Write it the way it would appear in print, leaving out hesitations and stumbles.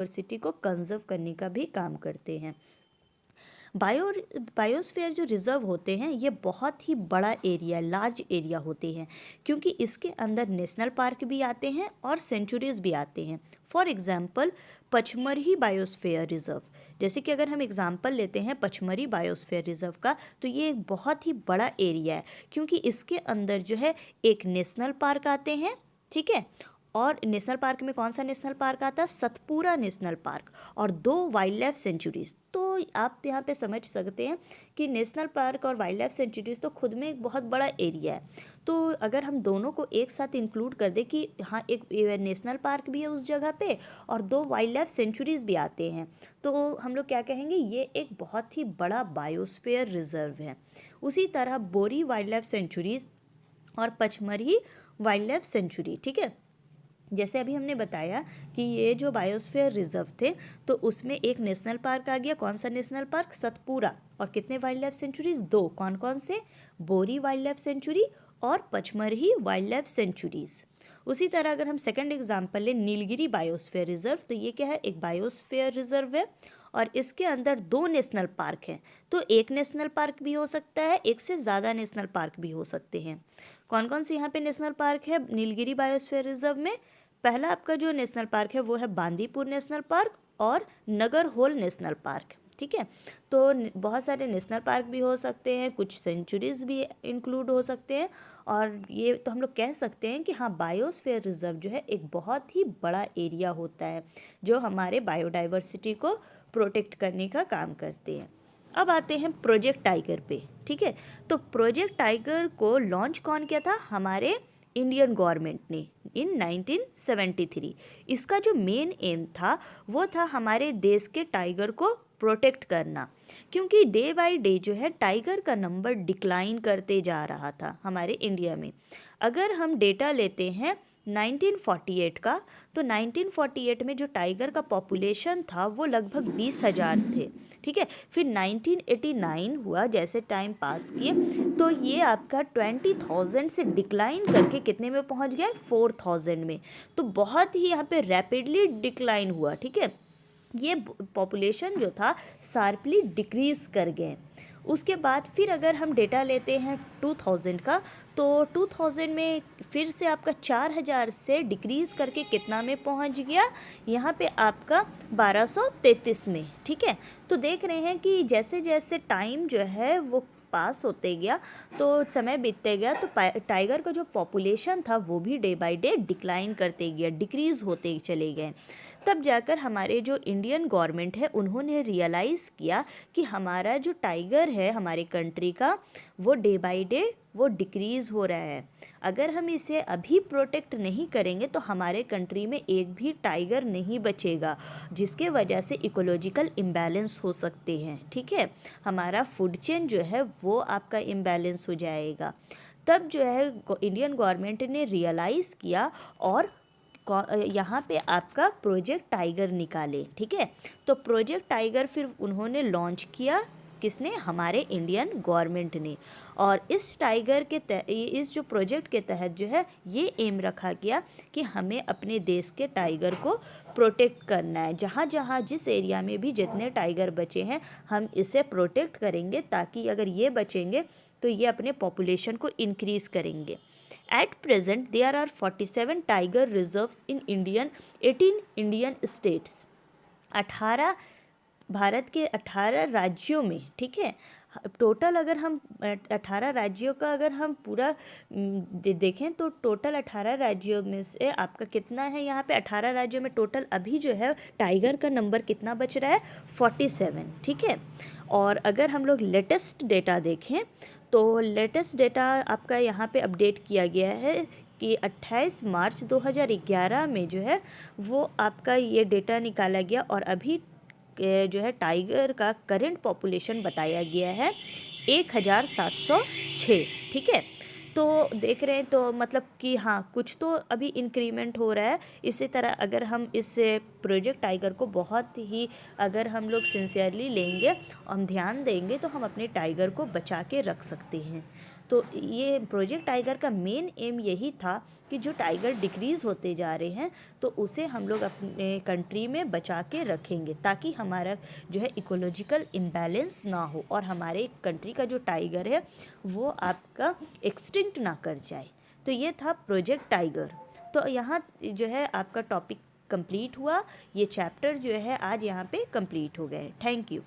Diversity को conserve करने का भी काम करते हैं। बायोस्फीयर जो रिजर्व होते हैं ये बहुत ही बड़ा एरिया, लार्ज एरिया होते हैं, क्योंकि इसके अंदर नेशनल पार्क भी आते हैं और सेंचुरीज भी आते हैं। फॉर एग्जांपल पचमरही बायोस्फीयर रिजर्व, जैसे कि अगर हम एग्जांपल लेते हैं पचमरी बायोस्फीयर रिजर्व का, तो ये एक बहुत ही बड़ा एरिया है, क्योंकि इसके अंदर जो है एक नेशनल पार्क आते हैं, ठीक है, और नेशनल पार्क में कौन सा नेशनल पार्क आता है? सतपुरा नेशनल पार्क, और 2 वाइल्ड लाइफ सेंचुरीज। तो आप यहाँ पे समझ सकते हैं कि नेशनल पार्क और वाइल्ड लाइफ सेंचुरीज तो खुद में एक बहुत बड़ा एरिया है। तो अगर हम दोनों को एक साथ इंक्लूड कर दें कि हाँ एक नेशनल पार्क भी है उस जगह पे और 2 वाइल्ड लाइफ सेंचुरीज भी आते हैं, तो हम लोग क्या कहेंगे? ये एक बहुत ही बड़ा बायोस्फीयर रिजर्व है। उसी तरह बोरी वाइल्ड लाइफ सेंचुरीज और पचमरही वाइल्ड लाइफ सेंचुरी, ठीक है। जैसे अभी हमने बताया कि ये जो बायोस्फीयर रिजर्व थे, तो उसमें एक नेशनल पार्क आ गया। कौन सा नेशनल पार्क? सतपुरा। और कितने वाइल्ड लाइफ सेंचुरीज? 2। कौन कौन से? बोरी वाइल्ड लाइफ सेंचुरी और पचमरही वाइल्ड लाइफ सेंचुरीज। उसी तरह अगर हम सेकंड एग्जांपल लें, नीलगिरी बायोस्फीयर रिजर्व, तो ये क्या है? एक बायोस्फीयर रिजर्व है और इसके अंदर 2 नेशनल पार्क हैं। तो एक नेशनल पार्क भी हो सकता है, एक से ज़्यादा नेशनल पार्क भी हो सकते हैं। कौन कौन से यहाँ पे नेशनल पार्क है नीलगिरी बायोस्फीयर रिजर्व में? पहला आपका जो नेशनल पार्क है वो है बांदीपुर नेशनल पार्क और नगरहोल नेशनल पार्क, ठीक है। तो बहुत सारे नेशनल पार्क भी हो सकते हैं, कुछ सेंचुरीज भी इंक्लूड हो सकते हैं, और ये तो हम लोग कह सकते हैं कि हाँ बायोस्फीयर रिजर्व जो है एक बहुत ही बड़ा एरिया होता है जो हमारे बायोडाइवर्सिटी को प्रोटेक्ट करने का काम करते हैं। अब आते हैं प्रोजेक्ट टाइगर पे, ठीक है। तो प्रोजेक्ट टाइगर को लॉन्च कौन किया था? हमारे इंडियन गवर्नमेंट ने इन 1973। इसका जो मेन एम था वो था हमारे देश के टाइगर को प्रोटेक्ट करना, क्योंकि डे बाय डे जो है टाइगर का नंबर डिक्लाइन करते जा रहा था हमारे इंडिया में। अगर हम डेटा लेते हैं 1948 का, तो 1948 में जो टाइगर का पॉपुलेशन था वो लगभग 20,000 थे, ठीक है। फिर 1989 हुआ, जैसे टाइम पास किए तो ये आपका 20,000 से डिक्लाइन करके कितने में पहुंच गया? 4,000 में। तो बहुत ही यहाँ पे रैपिडली डिक्लाइन हुआ, ठीक है। ये पॉपुलेशन जो था शार्पली डिक्रीज कर गए। उसके बाद फिर अगर हम डेटा लेते हैं 2000 का, तो 2000 में फिर से आपका 4,000 से डिक्रीज़ करके कितना में पहुंच गया? यहाँ पे आपका 1233 में, ठीक है। तो देख रहे हैं कि जैसे जैसे टाइम जो है वो पास होते गया, तो समय बीतते गया, तो टाइगर का जो पॉपुलेशन था वो भी डे बाय डे डिक्लाइन करते गया, डिक्रीज़ होते चले गए। तब जाकर हमारे जो इंडियन गवर्नमेंट है उन्होंने रियलाइज़ किया कि हमारा जो टाइगर है हमारे कंट्री का वो डे बाय डे वो डिक्रीज़ हो रहा है। अगर हम इसे अभी प्रोटेक्ट नहीं करेंगे तो हमारे कंट्री में एक भी टाइगर नहीं बचेगा, जिसके वजह से इकोलॉजिकल इम्बैलेंस हो सकते हैं, ठीक है। हमारा फूड चेन जो है वो आपका इम्बैलेंस हो जाएगा। तब जो है इंडियन गवर्नमेंट ने रियलाइज़ किया और यहाँ पे आपका प्रोजेक्ट टाइगर निकाले, ठीक है। तो प्रोजेक्ट टाइगर फिर उन्होंने लॉन्च किया, किसने? हमारे इंडियन गवर्नमेंट ने। और इस टाइगर के इस जो प्रोजेक्ट के तहत जो है ये एम रखा गया कि हमें अपने देश के टाइगर को प्रोटेक्ट करना है। जहाँ जहाँ जिस एरिया में भी जितने टाइगर बचे हैं हम इसे प्रोटेक्ट करेंगे, ताकि अगर ये बचेंगे तो ये अपने पॉपुलेशन को इंक्रीज़ करेंगे। At present, there are 47 tiger reserves in 18 Indian states। 18 Bharat के 18 राज्यों में, ठीक है। टोटल अगर हम 18 राज्यों का अगर हम पूरा देखें तो टोटल 18 राज्यों में से आपका कितना है? यहाँ पे 18 राज्यों में टोटल अभी जो है टाइगर का नंबर कितना बच रहा है? 47, ठीक है। और अगर हम लोग लेटेस्ट डेटा देखें तो लेटेस्ट डेटा आपका यहाँ पे अपडेट किया गया है कि 28 मार्च 2011 में जो है वो आपका ये डेटा निकाला गया, और अभी जो है टाइगर का करेंट पॉपुलेशन बताया गया है 1706, ठीक है। तो देख रहे हैं तो मतलब कि हाँ कुछ तो अभी इंक्रीमेंट हो रहा है। इसी तरह अगर हम इस प्रोजेक्ट टाइगर को बहुत ही अगर हम लोग सिंसियरली लेंगे, हम ध्यान देंगे, तो हम अपने टाइगर को बचा के रख सकते हैं। तो ये प्रोजेक्ट टाइगर का मेन एम यही था कि जो टाइगर डिक्रीज़ होते जा रहे हैं तो उसे हम लोग अपने कंट्री में बचा के रखेंगे, ताकि हमारा जो है इकोलॉजिकल इम्बैलेंस ना हो और हमारे कंट्री का जो टाइगर है वो आपका एक्सटिंक्ट ना कर जाए। तो ये था प्रोजेक्ट टाइगर। तो यहाँ जो है आपका टॉपिक कंप्लीट हुआ, ये चैप्टर जो है आज यहाँ पे कंप्लीट हो गए। Thank you.